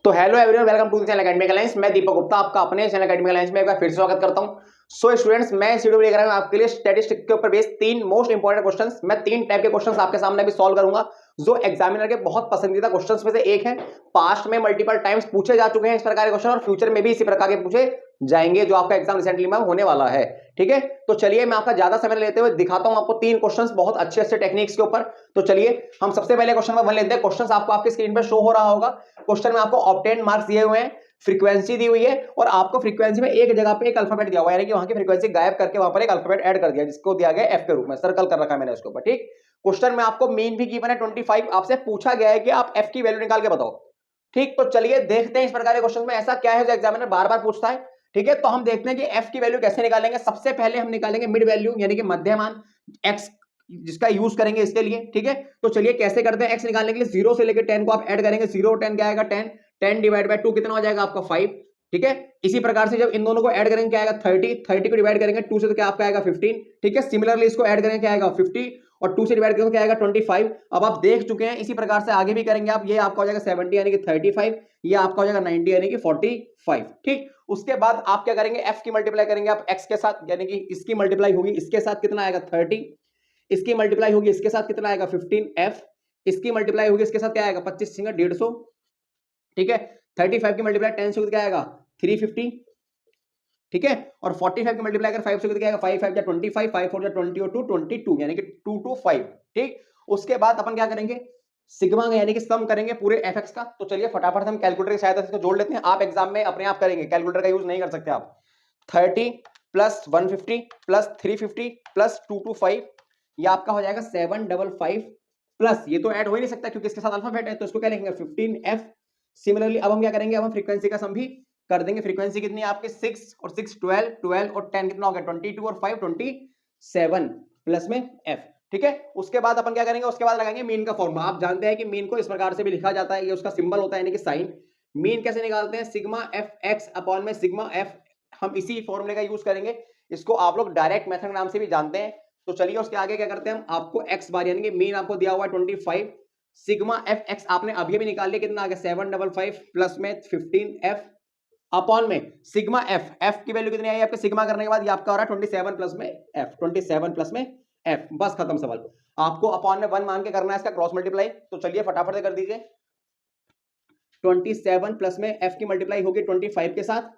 तो hello everyone, welcome to the channel academic alliance. मैं दीपक गुप्ता आपका अपने चैनल एकेडमिक अलायंस में एक बार फिर से स्वागत करता हूं। सो स्टूडेंट्स, मैं इस वीडियो में लेकर आया हूं आपके लिए स्टैटिस्टिक्स के ऊपर बेस्ड तीन मोस्ट इंपोर्टेंट क्वेश्चंस। मैं तीन टाइप के क्वेश्चंस आपके सामने भी सॉल्व करूंगा जो एग्जामिनर के बहुत पसंदीदा क्वेश्चंस में से एक है। पास्ट में मल्टीपल टाइम्स पूछे जा चुके हैं इस प्रकार के क्वेश्चन और फ्यूचर में भी इसी प्रकार के पूछे जाएंगे जो आपका एग्जाम रिसेंटली में होने वाला है। ठीक है, तो चलिए मैं आपका ज्यादा समय लेते हुए दिखाता हूं आपको तीन क्वेश्चंस बहुत अच्छे अच्छे टेक्निक्स के ऊपर। तो चलिए हम सबसे पहले क्वेश्चन नंबर 1 लेते हैं। क्वेश्चन आपको आपकी स्क्रीन पर शो हो रहा होगा। क्वेश्चन में आपको ऑब्टेन मार्क्स दिए हुए हैं, फ्रीक्वेंसी दी हुई है और आपको फ्रीक्वेंसी में एक जगह पे एक अल्फाबेट दिया हुआ है, यानी कि वहां की फ्रीक्वेंसी गायब करके वहां पर एक अल्फाबेट ऐड कर दिया जिसको दिया गया एफ के रूप में, सर्कल कर रखा है मैंने उसके ऊपर। ठीक, क्वेश्चन में आपको मीन भी गिवन है 25, आपसे पूछा गया है कि आप एफ की वैल्यू निकाल के बताओ। ठीक, तो चलिए देखते हैं इस प्रकार के क्वेश्चन में ऐसा क्या है जो एग्जामिनर बार बार पूछता है। ठीक है, तो हम देखते हैं कि एफ की वैल्यू कैसे निकालेंगे। सबसे पहले हम निकालेंगे मिड वैल्यू यानी कि मध्यमान एक्स, जिसका यूज करेंगे इसके लिए। ठीक है, तो चलिए कैसे करते हैं। एक्स निकालने के लिए 0 से लेकर 10 को आप ऐड करेंगे। 0 और 10 क्या आएगा 10, 10 डिवाइड बाय 2 कितना हो जाएगा आपका 5। ठीक है, इसी प्रकार से जब इन दोनों को ऐड करेंगे क्या आएगा 30, 30 को डिवाइड करेंगे 2 से तो क्या आपका आएगा 15। ठीक है, सिमिलरली इसको ऐड करेंगे क्या आएगा 50 और 2 से डिवाइड करेंगे क्या आएगा 25। अब आप देख चुके हैं, इसी प्रकार से आगे भी करेंगे आप। ये आपका हो जाएगा 70 यानी कि 35, ये आपका हो जाएगा 90 यानी कि 45। ठीक, उसके बाद आप क्या करेंगे, एफ की मल्टीप्लाई करेंगे आप एक्स के साथ, यानी कि इसकी मल्टीप्लाई होगी इसके साथ कितना आएगा 30, इसकी मल्टीप्लाई होगी इसके साथ कितना आएगा 15 एफ, इसकी मल्टीप्लाई होगी इसके साथ क्या आएगा 25 सिंगा 150। ठीक है, 35 की मल्टीप्लाई 10 से क्या आएगा 350। ठीक है, और 45 की मल्टीप्लाई अगर 5 से क्या आएगा 5 5 जा 25, 5 4 जा 20 और 2 22 यानी कि 2 to 5। ठीक, उसके बाद अपन क्या करेंगे, सिग्मा यानी कि सम करेंगे पूरे एफएक्स का। तो चलिए फटाफट से हम कैलकुलेटर की सहायता से इसको जोड़ लेते हैं। आप एग्जाम में अपने आप करेंगे, कैलकुलेटर का यूज नहीं कर सकते आप। 30 प्लस 150 प्लस 350 प्लस 225, ये आपका हो जाएगा 755 प्लस, ये तो ऐड हो ही नहीं सकता क्योंकि इसके साथ अल्फाबेट है, तो इसको क्या लिखेंगे 15f। सिमिलरली अब हम क्या करेंगे, अब हम फ्रीक्वेंसी का सम भी कर देंगे। फ्रीक्वेंसी कितनी है आपके 6 और 6 12, 12 और 10 कितना हो गया 22 और 5 27 प्लस में f। ठीक है, उसके बाद अपन क्या करेंगे, उसके बाद लगाएंगे मीन का फॉर्मूला। आप जानते हैं कि मीन को इस प्रकार से भी लिखा जाता है, ये उसका सिंबल होता है यानी कि साइन। मीन कैसे निकालते हैं, सिग्मा एफ एक्स अपॉन में सिग्मा एफ, हम इसी फॉर्मूले का यूज करेंगे। इसको आप लोग डायरेक्ट मेथड नाम से भी जानते हैं। तो चलिए उसके आगे क्या करते हैं, हम आपको एक्स बार यानी कि मीन आपको दिया हुआ है 25, सिग्मा एफ एक्स आपने अभी भी निकाल लिया कितना आ गया 755 प्लस में 15 एफ अपॉन में सिग्मा एफ, एफ की वैल्यू कितनी आई आपके सिग्मा करने के बाद ये आपका हो रहा है 27 प्लस में एफ, 27 प्लस में एफ, बस खत्म सवाल। आपको अपॉन में 1 मान के करना है इसका क्रॉस मल्टीप्लाई। तो चलिए फटाफट से कर दीजिए। 27 प्लस में एफ की मल्टीप्लाई होगी 25 के साथ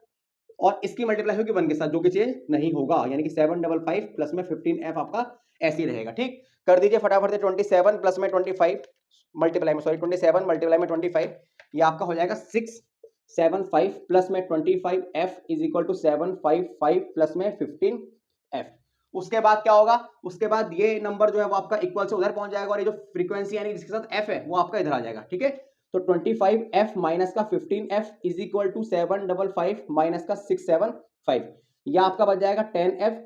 और इसकी मल्टीप्लाई होगी 1 के साथ, जो कि चेंज नहीं होगा, यानी कि 755 प्लस में 15f आपका ऐसे ही रहेगा। ठीक, कर दीजिए फटाफट से। 27 प्लस में 25 मल्टीप्लाई में, सॉरी 27 मल्टीप्लाई में 25, ये आपका हो जाएगा 675 प्लस में 25f is equal to 755 plus में 15f। उसके बाद क्या होगा, उसके बाद ये नंबर जो है वो आपका इक्वल से उधर पहुंच जाएगा और ये जो फ्रीक्वेंसी यानी जिसके साथ f है वो आपका इधर आ जाएगा। ठीक है, तो 25f माइनस का 15f is equal to 755 minus का 675, ये आपका बच जाएगा 10f।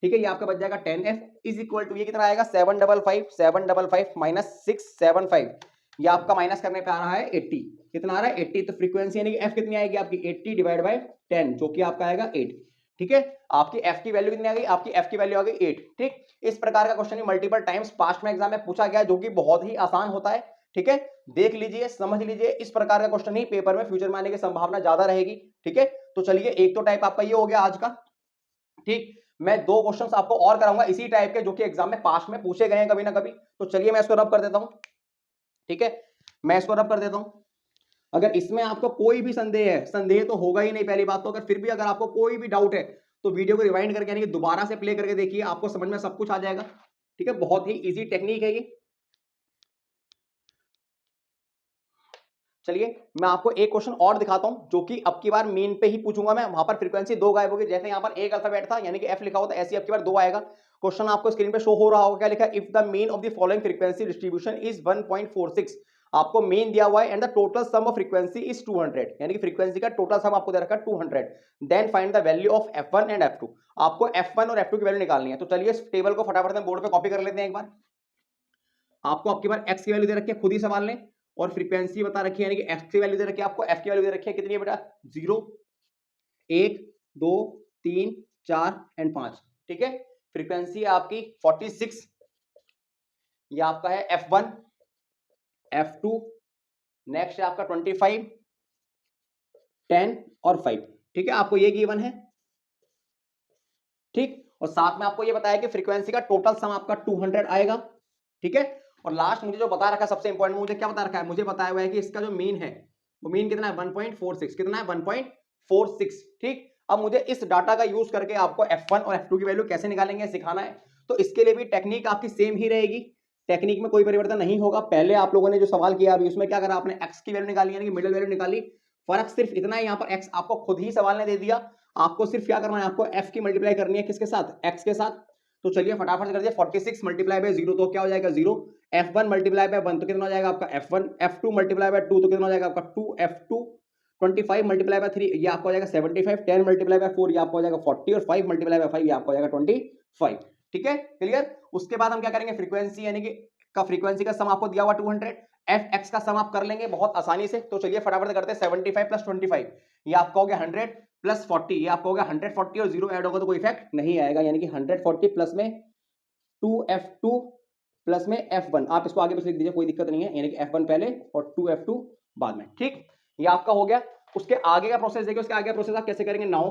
ठीक है, ये आपका बच जाएगा 10f इज इक्वल टू ये कितना आएगा 755 माइनस 675, ये आपका माइनस करने पे आ रहा है 80। कितना आ रहा है 80, तो फ्रीक्वेंसी यानी कि f कितनी आएगी आपकी 80 डिवाइड बाय 10, जो कि आपका आएगा 8। ठीक है, आपकी f की वैल्यू कितनी आ गई, आपकी f की वैल्यू आ गई 8। ठीक, इस प्रकार का क्वेश्चन मल्टीपल टाइम्स पास्ट में एग्जाम में पूछा गया, जो कि बहुत ही आसान होता है। ठीक है, देख लीजिए समझ लीजिए, इस प्रकार का क्वेश्चन ही पेपर में फ्यूचर में आने की संभावना ज्यादा रहेगी। ठीक है, तो चलिए एक तो टाइप आपका ये हो गया आज का। ठीक, मैं दो क्वेश्चंस आपको और कराऊंगा इसी टाइप के, जो कि एग्जाम में पास्ट में पूछे गए हैं कभी ना कभी। तो चलिए मैं इसको रब कर देता हूं। ठीक है, मैं इसको रब कर देता हूं। अगर इसमें आपको कोई भी संदेह है, संदेह तो होगा ही नहीं पहली बात तो, अगर फिर भी अगर आपको कोई भी डाउट है तो वीडियो को रिवाइंड करके यानी कि दोबारा से प्ले करके देखिए, आपको समझ में सब कुछ आ जाएगा। ठीक है, बहुत ही इजी टेक्निक है ये। चलिए मैं आपको एक क्वेश्चन और दिखाता हूं, जो कि अब की बार मीन पे ही पूछूंगा मैं। वहां पर फ्रीक्वेंसी दो गायब होगी, जैसे यहां पर एक अल्फाबेट था यानी कि एफ लिखा होता है, ऐसे ही अब की बार दो आएगा। क्वेश्चन आपको स्क्रीन पे शो हो रहा होगा, क्या लिखा है, if the mean of the following frequency distribution is 1.46, आपको मीन दिया हुआ है and the total sum of frequency is 200, यानी कि फ्रीक्वेंसी का टोटल सम आपको दे रखा है 200, then find the value of f1 and f2। आपको f1 और f2 की वैल्यू निकालनी है। तो चलिए इस टेबल को फटाफट से बोर्ड पे कॉपी कर लेते हैं एक बार। आपको आपकी बार x की वैल्यू दे रखी है, खुद ही सवाल लें, और फ्रीक्वेंसी बता रखी है यानी कि f की वैल्यू दे रखी है, आपको f की वैल्यू दे रखी है कितनी है बेटा 0 1 2 3 4 एंड 5। ठीक है, फ्रीक्वेंसी है आपकी 46, ये आपका है f1 f2, नेक्स्ट है आपका 25 10 और 5, ठीक है, आपको ये गिवन है, ठीक। और साथ में आपको ये बताया कि फ्रीक्वेंसी का टोटल सम आपका 200 आएगा, ठीक है। और लास्ट मुझे जो बता रखा है सबसे इंपॉर्टेंट, मुझे क्या बता रखा है, मुझे बताया हुआ है कि इसका जो मीन है वो मीन कितना है 1.46, कितना है 1.46, ठीक। अब मुझे इस डाटा का यूज करके आपको f1 और f2 की वैल्यू कैसे निकालेंगे सिखाना है। तो इसके लिए भी टेक्निक आपकी सेम ही रहेगी, टेक्निक में कोई परिवर्तन नहीं होगा। पहले आप लोगों ने जो सवाल किया अभी उसमें क्या करा, आपने x की वैल्यू निकाली, यानी कि मिडिल वैल्यू निकाली। फर्क सिर्फ इतना है, यहाँ पर x आपको खुद ही सवाल ने दे दिया, आपको सिर्फ क्या करना है, आपको f की मल्टीप्लाई करनी है किसके साथ, x के साथ। तो चलिए फटाफट से कर दिया, 46 मल्टीप्लाई बाय 0 तो क्या हो जाएगा 0, f1 मल्टीप्लाई बाय 1 तो कितना हो जाएगा आपका f1, f2 मल्टीप्लाई बाय 2 तो कितना हो जाएगा आपका 2f2, 25 मल्टीप्लाई बाय 3 ये आपको हो जाएगा 75, 10 मल्टीप्लाई बाय 4 ये आपको हो जाएगा 40 और 5 मल्टीप्लाई बाय 5 ये आपको हो जाएगा 25, ठीक है, क्लियर। उसके बाद हम क्या करेंगे, फ्रीक्वेंसी यानी कि का फ्रीक्वेंसी का सम आपको दिया हुआ 200, एफ एक्स का सम आप कर लेंगे बहुत आसानी से। तो चलिए फटाफट करते हैं, 75 प्लस 25 ये आपका हो गया 100 प्लस 40 ये आपका हो गया 140 और 0 ऐड होगा तो कोई इफेक्ट नहीं आएगा, यानी कि 140 प्लस में 2f2 प्लस में f1, आप इसको आगे पीछे लिख दीजिए कोई दिक्कत नहीं है, यानी कि f1 पहले और 2f2 बाद में, ठीक। ये आपका हो गया। उसके आगे का प्रोसेस देखिए, उसके आगे का प्रोसेस आप कैसे करेंगे। नाउ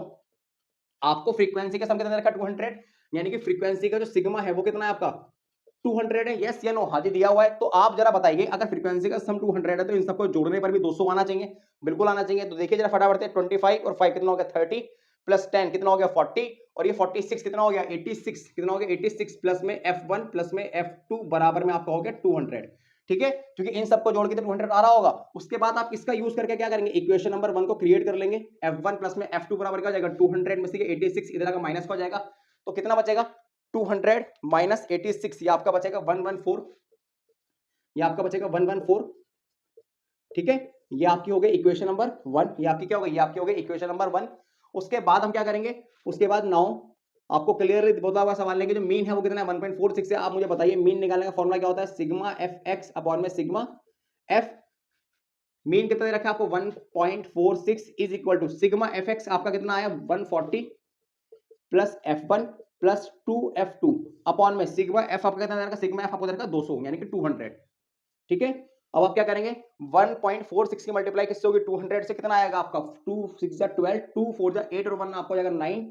आपको फ्रीक्वेंसी का सम कितना रखा 200, यानी कि फ्रीक्वेंसी का जो सिग्मा है वो कितना है आपका 200 है, यस या नो, हाँ जी दिया हुआ है। तो आप जरा बताइए अगर फ्रीक्वेंसी का सम 200 है तो इन सबको जोड़ने पर भी 200 आना चाहिए, बिल्कुल आना चाहिए। तो देखिए जरा फटाफट से 25 और 5 कितना हो गया 30 प्लस 10 कितना हो गया 40 और ये 46 कितना हो गया 86, कितना हो गया 86 प्लस में f1 प्लस में f2 बराबर में आपका हो गया 200, ठीक है, क्योंकि इन सबको जोड़ के तो 200 आ रहा होगा। उसके बाद आप इसका यूज करके क्या करेंगे, इक्वेशन नंबर 1 को क्रिएट कर लेंगे, f1 प्लस में f2 बराबर क्या हो जाएगा 200 में से 86 इधर का माइनस हो जाएगा, तो कितना बचेगा 200 माइनस 86 ये आपका बचेगा 114, ये आपका बचेगा 114, ठीक है। ये आपकी हो गई इक्वेशन नंबर 1, ये आपकी क्या हो गई, ये आपकी हो गई इक्वेशन नंबर 1। उसके बाद हम क्या करेंगे, उसके बाद नाउ आपको क्लियरली बोला हुआ सवाल है कि जो मीन है वो कितना है 1.46 है। आप मुझे बताइए मीन निकालने का फॉर्मूला क्या होता है, सिग्मा एफ एक्स अपॉन में सिग्मा एफ, मीन कितना दे रखा है आपको 1.46 is equal to sigma f x आपका कितना आया 140 plus f1 plus 2f2 upon में सिग्मा f आपका कितना दे रखा, सिग्मा f आपको दे रखा 200 यानी कि 200, ठीक है। अब आप क्या करेंगे 1.46 की मल्टीप्लाई किससे होगी 200 से, कितना आएगा आपका 2 6 जा 12 2 4 जा 8 और 1 आपको हो जाएगा 9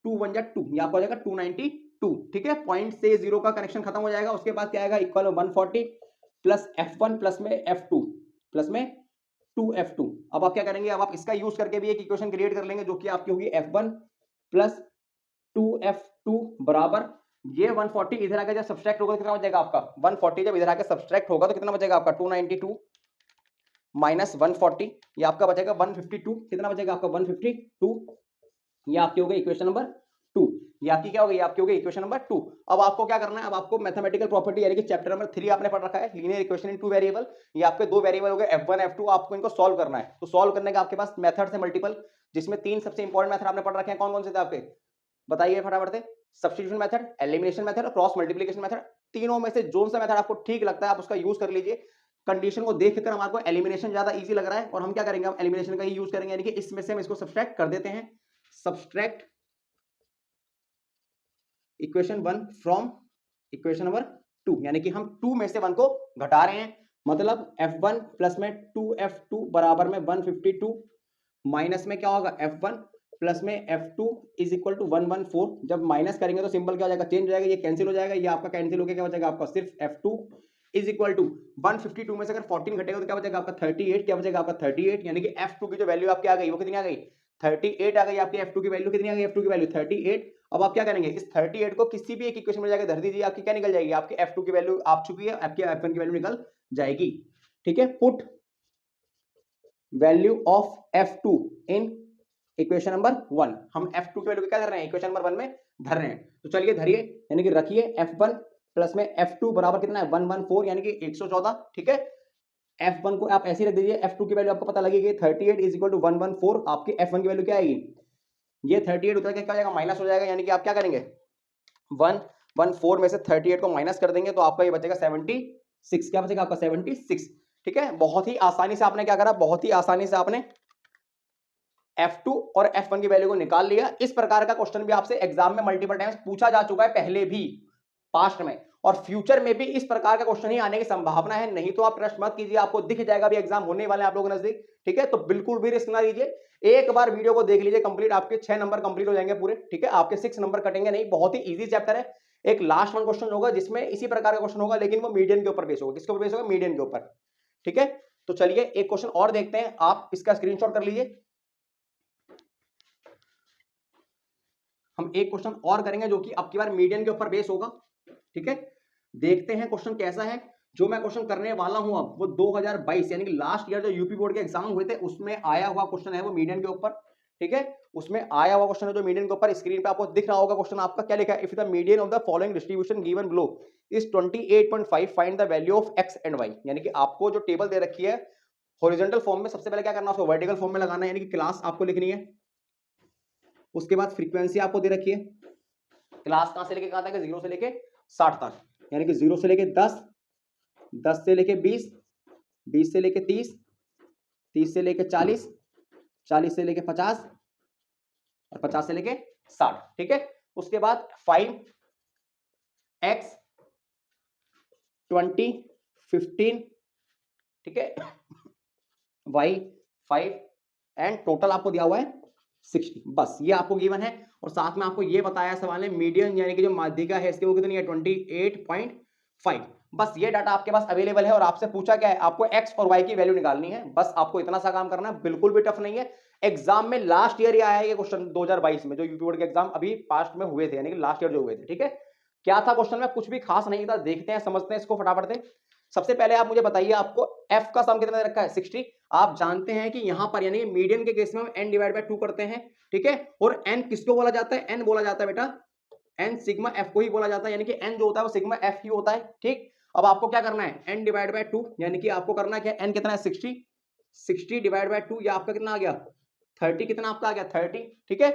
2 1 जा 2 ये आपको हो जाएगा 292, ठीक है। पॉइंट से जीरो का कनेक्शन खत्म हो जाएगा। उसके बाद क्या आएगा इक्वल 140 प्लस f1 प्लस में f2 प्लस में 2f2। अब आप क्या करेंगे, अब आप इसका यूज करके भी एक इक्वेशन क्रिएट कर लेंगे जो कि आपकी होगी f1 प्लस 2f2 बराबर ये 140 इधर आके जब सब्सट्रैक्ट होगा तो कितना बचेगा आपका 140, जब इधर आके सब्सट्रैक्ट होगा तो कितना बचेगा आपका 292 माइनस 140 ये आपका बचेगा 152, कितना बचेगा आपका 152, ये आपकी हो गई इक्वेशन नंबर 2, ये आपकी क्या हो गई, आपकी हो गई इक्वेशन नंबर 2। अब आपको क्या करना है, अब आपको मैथमेटिकल प्रॉपर्टी यानी कि चैप्टर नंबर 3 आपने पढ़ रखा है, linear equation in two variable, ये आपके दो वेरिएबल हो गए f1 f2, आपको इनको सॉल्व करना है। तो सॉल्व करने का आपके पास मेथड है मल्टीपल, जिसमें तीन सबसे इंपॉर्टेंट मेथड आपने पढ़ रखे हैं, कौन कौन से थे आपके बताइए फटाफट से, सब्स्टिट्यूशन मेथड, एलिमिनेशन मेथड और क्रॉस मल्टीप्लिकेशन मेथड। तीनों में से जो सा मेथड आपको ठीक लगता है आप उसका यूज कर लीजिए। कंडीशन को देखकर हमारे को एलिमिनेशन ज्यादा इजी लग रहा है और हम क्या करेंगे, हम एलिमिनेशन का ही यूज करेंगे, यानी कि इसमें से हम इसको सब्सट्रैक्ट कर देते हैं, subtract equation 1 from equation number 2, यानी कि हम 2 में से 1 को घटा रहे हैं, मतलब f1 प्लस में 2f2 बराबर में 152 माइनस में क्या होगा f1 प्लस में f2 इज इक्वल टू 114। जब माइनस करेंगे तो सिंपल क्या हो जाएगा, चेंज हो जाएगा, ये कैंसिल हो जाएगा, ये आपका कैंसिल होकर क्या बचेगा आपका सिर्फ f2 इज इक्वल टू 152 में से अगर 14 घटेगा तो क्या बचेगा आपका 38, क्या बचेगा आपका 38, यानी कि f2 की जो वैल्यू आपकी आ गई वो कितनी आ गई 38 आ गई आपकी, f2 की वैल्यू कितनी आ गई, f2 की वैल्यू 38। अब आप क्या करेंगे, इस 38 को किसी भी एक इक्वेशन में जाकर धर दीजिए, आपकी क्या निकल जाएगी, आपकी f2 की वैल्यू आ चुकी है, आपकी f1 की वैल्यू निकल जाएगी, ठीक है। Put value of f2 in equation number 1, हम f2 की वैल्यू क्या धर रहे हैं इक्वेशन नंबर 1 में धर रहे हैं। तो चलिए धरिए, यानी कि रखिए f1 प्लस में f2 बराबर कितना है 114 यानी कि 114, ठीक है। f1 को आप ऐसे ही रख दीजिए, f2 की वैल्यू आपको पता लगेगी 38 इज इक्वल टू 114, आपकी f1 की वैल्यू क्या आएगी, ये 38 उतर के क्या हो जाएगा माइनस हो जाएगा, यानी कि आप क्या करेंगे 114 में से 38 को माइनस कर देंगे तो आपका ये बचेगा 76, क्या बचेगा आपका 76, ठीक है। बहुत ही आसानी से आपने क्या करा, बहुत ही आसानी से आपने f2 और f1 की वैल्यू को निकाल लिया। इस प्रकार का क्वेश्चन भी आपसे एग्जाम में मल्टीपल टाइम्स पूछा जा चुका है पहले भी पास्ट में, और फ्यूचर में भी इस प्रकार का क्वेश्चन ही आने की संभावना है, नहीं तो आप ट्रस्ट मत कीजिए, आपको दिख जाएगा भी एग्जाम होने वाले हैं आप लोगों के नजदीक, ठीक है। तो बिल्कुल भी रिस्क ना लीजिए, एक बार वीडियो को देख लीजिए कंप्लीट, आपके 6 नंबर कंप्लीट हो जाएंगे पूरे, ठीक है। आपके 6 नंबर कटेंगे नहीं, बहुत ही इजी चैप्टर है। एक लास्ट वन क्वेश्चन होगा जिसमें इसी प्रकार का क्वेश्चन होगा, लेकिन वो मीडियन के ऊपर बेस होगा। किसके ऊपर बेस होगा? मीडियन के ऊपर, ठीक है। तो चलिए एक क्वेश्चन और देखते हैं, आप इसका स्क्रीनशॉट कर लीजिए। हम एक क्वेश्चन और करेंगे जो कि अब की बार मीडियन के ऊपर बेस होगा, ठीक है। देखते हैं क्वेश्चन कैसा है। जो मैं क्वेश्चन करने वाला हूं अब वो 2022 यानी कि लास्ट ईयर जो यूपी बोर्ड के एग्जाम हुए थे उसमें आया हुआ क्वेश्चन है, वो मीडियन के ऊपर, ठीक है। उसमें आया हुआ क्वेश्चन है जो मीडियन के ऊपर, स्क्रीन पे आपको दिख रहा होगा क्वेश्चन आपका क्या लिखा है। If the median of the following distribution given below is 28.5 find the value of x and y. यानी कि आपको जो टेबल दे रखी है हॉरिजॉन्टल फॉर्म में, सबसे पहले क्या करना है उसको वर्टिकल फॉर्म में लगाना है, यानी कि क्लास आपको लिखनी है। उसके बाद फ्रीक्वेंसी आपको दे रखी है, क्लास कहां से लेके कहां तक है? 0 से लेके 60 तक, यानी कि 0 से लेके 10, 10 से लेके 20, 20 से लेके 30, 30 से लेके 40, 40 से लेके 50 और 50 से लेके 60, ठीक है। उसके बाद 5x 20 15, ठीक है, y 5 एंड टोटल आपको दिया हुआ है 60। बस ये आपको गिवन है, और साथ में आपको ये बताया सवाल ने मीडियन यानी कि जो माध्यिका है इसकी वो कितनी है? 28.5। बस ये डाटा आपके पास अवेलेबल है, और आपसे पूछा क्या है? आपको x और y की वैल्यू निकालनी है। बस आपको इतना सा काम करना है, बिल्कुल भी टफ नहीं है। एग्जाम में लास्ट ईयर ही आया है ये क्वेश्चन 2022 में, जो यूपी बोर्ड के एग्जाम अभी पास्ट में हुए थे, यानी कि लास्ट ईयर जो हुए थे, ठीक है। क्या था क्वेश्चन में? कुछ भी खास नहीं था। देखते हैं, समझते हैं इसको फटाफट से। सबसे पहले आप मुझे बताइए, आपको f का सम कितना दे रखा है? 60। आप जानते हैं कि यहां पर यानी मीडियन के केस में हम n डिवाइड बाय 2 करते हैं, ठीक है। और n किसको बोला जाता है? n बोला जाता है बेटा, n सिग्मा f को ही बोला जाता है, यानी कि n जो होता है वो सिग्मा f ही होता है, ठीक। अब आपको क्या करना है? n डिवाइड बाय 2, यानी कि आपको करना क्या है? n कितना है? 60, 60 डिवाइड बाय 2, ये आपका कितना आ गया? 30। कितना आपका आ गया? 30, ठीक है,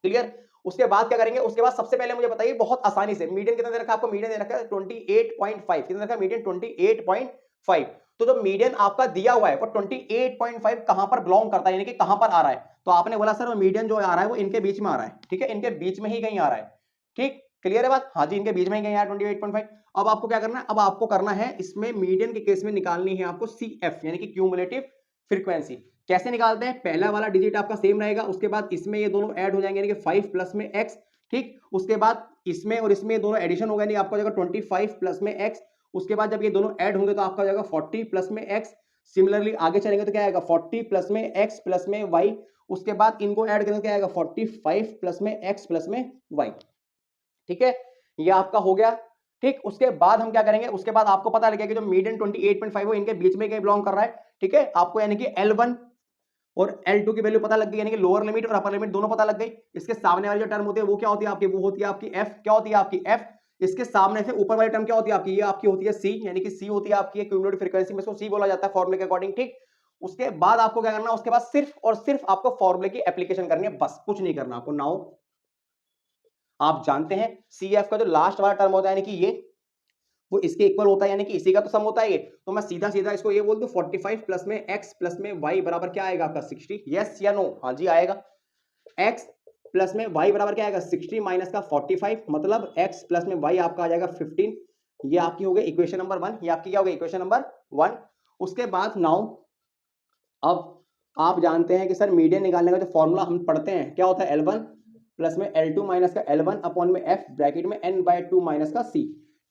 क्लियर। उसके बाद क्या करेंगे? उसके बाद सबसे पहले मुझे बताइए बहुत आसानी से, मीडियन कितना दे रखा है आपको? मीडियन दे रखा है 28.5। कितना रखा है मीडियन? 28.5। तो जो मीडियन आपका दिया हुआ है वो 28.5 कहां पर बिलोंग करता है, यानी कि कहां पर आ रहा है? तो आपने बोला सर वो मीडियन जो आ रहा है वो इनके बीच में आ रहा है, ठीक है, इनके बीच में ही कहीं आ रहा है, ठीक, क्लियर है बात? हाँ जी, इनके बीच में ही कहीं आ रहा है 28.5। अब आपको क्या करना है? अब आपको करना है इसमें मीडियन के केस में निकालनी है आपको CF यानी कि क्यूमुलेटिव फ्रीक्वेंसी। कैसे निकालते हैं? पहला वाला डिजिट आपका सेम रहेगा, उसके बाद इसमें ये दोनों ऐड हो जाएंगे, यानी कि 5 प्लस में x, ठीक। उसके बाद इसमें और इसमें दोनों एडिशन होगा, यानी आपका हो जाएगा 25 प्लस में x। उसके बाद जब ये दोनों ऐड होंगे तो आपका हो जाएगा 40 प्लस में x। सिमिलरली आगे चलेंगे तो क्या आएगा? 40 प्लस में x प्लस में y। उसके बाद इनको ऐड करेंगे तो क्या आएगा? 45 प्लस में x प्लस में y, ठीक है। ये आपका हो गया, ठीक। उसके बाद हम क्या करेंगे? उसके बाद आपको पता लगेगा कि जो मीडियन 28.5 हो इनके बीच में कहीं बिलोंग कर रहा है, ठीक है। आपको यानी कि L1 और L2 की वैल्यू पता लग गई, यानी कि लोअर लिमिट और अपर लिमिट दोनों पता लग गई। इसके सामने वाली जो टर्म होती है वो क्या होती है आपकी? वो होती है आपकी f। क्या होती है आपकी? f। इसके सामने से ऊपर वाली टर्म क्या होती है आपकी? ये आपकी होती है c, यानी कि c होती है आपकी क्यूमुलेटिव फ्रीक्वेंसी में, इसको c बोला जाता है फॉर्मूले के अकॉर्डिंग, ठीक। उसके बाद आपको क्या करना है? उसके बाद सिर्फ और सिर्फ आपको फॉर्मूले की एप्लीकेशन करनी है, बस कुछ नहीं करना आपको। नाउ आप जानते हैं CF का जो लास्ट वाला टर्म होता है यानी कि ये, वो इसके इक्वल होता है, यानी कि इसी का तो सम होता है ये। तो मैं सीधा सीधा इसको ये बोल दूं 45 प्लस में x प्लस में y बराबर क्या आएगा आपका? 60। यस या नो? हाँ जी आएगा। x प्लस में y बराबर क्या आएगा? 60 माइनस का 45, मतलब x प्लस में y आपका आ जाएगा 15। ये आपकी हो गई इक्वेशन नंबर 1। ये आपकी क्या हो गई? Equation number 1। उसके बाद नाउ अब आप जानते हैं कि सर मीडियन निकालने का जो फॉर्मूला हम पढ़ते हैं क्या होता है? L1 प्लस में L2 माइनस का L1 अपॉन में f ब्रैकेट में n/2 माइनस का c,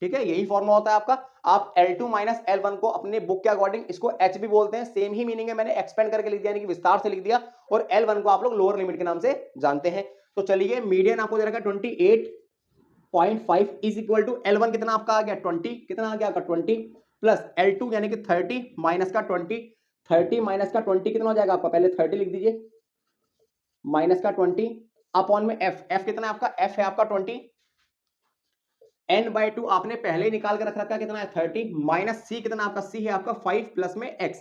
ठीक है, यही फॉर्मूला होता है आपका। आप L2 माइनस L1 को अपने बुक के अकॉर्डिंग इसको h भी बोलते हैं, सेम ही मीनिंग है, मैंने एक्सपेंड करके लिख दिया, यानी कि विस्तार से लिख दिया। और L1 को आप लोग लोअर लिमिट के नाम से जानते हैं। तो चलिए मीडियन आपको दे रखा है 28.5 इज इक्वल टू L1 कितना आपका आ गया? 20। कितना आ गया आपका? 20 प्लस L2 यानी कि 30 माइनस का 20, 30 माइनस का 20 कितना हो जाएगा आपका? पहले 30 लिख दीजिए, माइनस का 20 अपॉन में f कितना है आपका? f है आपका 20, n/2 आपने पहले ही निकाल के रख रखा है, कितना है? 30 माइनस c कितना आपका? c है आपका 5 प्लस में x।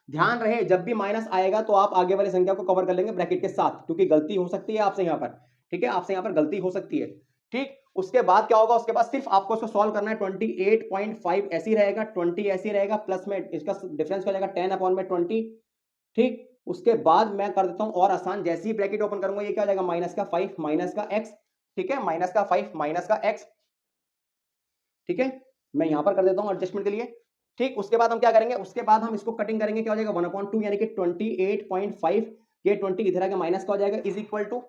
ध्यान रहे जब भी माइनस आएगा तो आप आगे वाली संख्या को कवर कर लेंगे ब्रैकेट के साथ, क्योंकि गलती हो सकती है आपसे यहाँ पर, ठीक है, आपसे यहाँ पर गलती हो सकती है, ठीक। उसके बाद क्या होगा? उसके बाद सिर्फ आपको इसको सॉल्व करना है। 28.5 ऐसी रहेगा, 20 ऐसी रहेगा, प्लस में इसका डिफरेंस हो जाएगा 10 अपॉन में 20, ठीक। उसके बाद मैं कर देता हूं और आसान, जैसे ही ब्रैकेट ओपन करूंगा ये क्या हो जाएगा? माइनस का 5 माइनस का x, ठीक है, माइनस का 5 माइनस का x, ठीक है, मैं यहां पर कर देता हूं एडजस्टमेंट के लिए। ठीक, उसके बाद हम क्या करेंगे, उसके बाद हम इसको कटिंग करेंगे, क्या हो जाएगा 1/2 यानी कि 28.5, ये 20 इधर आके माइनस का हो जाएगा, इज इक्वल टू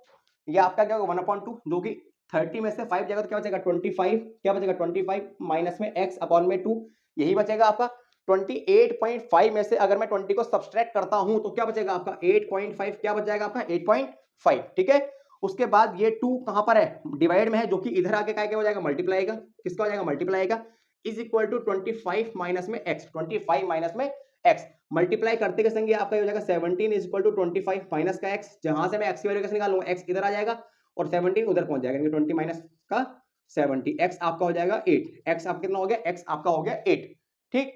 ये आपका क्या होगा 1/2 जो कि 30 में से 5 जाएगा तो क्या बचेगा 25, क्या बचेगा 25 माइनस में x अपॉन में 2, यही बचेगा आपका 28.5 में से अगर मैं 20 को सब्सट्रैक्ट करता हूं तो क्या बचेगा आपका 8.5, क्या बच जाएगा आपका 8.5। ठीक है, उसके बाद ये 2 कहां पर है, डिवाइड में है, जो कि इधर आके क्या हो जाएगा मल्टीप्लाई का, किसका हो जाएगा मल्टीप्लाई का, इज इक्वल टू 25 माइनस में x, 25 माइनस में x मल्टीप्लाई करते के संग आपका हो जाएगा 17 इज इक्वल टू 25 माइनस का x, जहां से मैं x की वैल्यू कैसे निकालूंगा, x इधर आ जाएगा और 17 उधर पहुंच जाएगा, 20 माइनस का 70, x आपका हो जाएगा 8, x आपका कितना हो गया, x आपका हो गया 8। ठीक,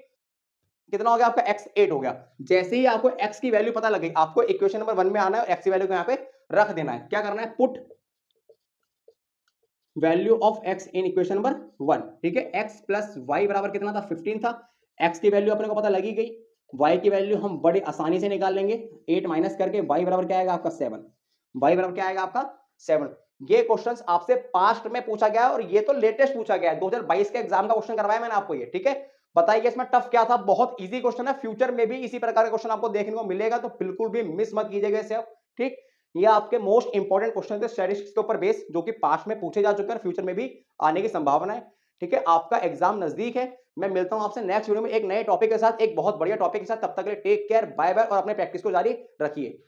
कितना हो गया आपका x 8 हो गया। जैसे ही आपको x की वैल्यू पता लगे, आपको इक्वेशन नंबर 1 में आना है और x की वैल्यू को यहां पे रख देना है। क्या करना है, put value of x in equation number 1। ठीक है, x प्लस वाई बराबर कितना था 15 था, x की वैल्यू अपने को पता लगी गई, y की वैल्यू हम बड़े आसानी से निकाल लेंगे, 8 माइनस करके y बराबर क्या आएगा आपका 7, y बराबर क्या आएगा आपका 7। ये क्वेश्चंस आपसे पास्ट में पूछा गया है और ये तो लेटेस्ट पूछा गया है, 2022 के एग्जाम का क्वेश्चन करवाया मैंने आपको ये। ठीक है, बताइए इसमें टफ क्या था, बहुत इजी क्वेश्चन है, फ्यूचर में भी इसी प्रकार का क्वेश्चन आपको देखने को मिलेगा, तो बिल्कुल भी मिस मत कीजिएगा इसे। ठीक, ये आपके मोस्ट इंपॉर्टेंट क्वेश्चन थे स्टैटिस्टिक्स के ऊपर बेस, जो कि पास्ट में पूछे जा चुके हैं, फ्यूचर में भी आने की संभावना है। ठीक है, आपका एग्जाम नजदीक है, मैं मिलता हूं आपसे नेक्स्ट वीडियो में एक नए टॉपिक के साथ, एक बहुत बढ़िया टॉपिक के साथ। तब तक के लिए टेक केयर, बाय बाय, और अपने प्रैक्टिस को जारी रखिए।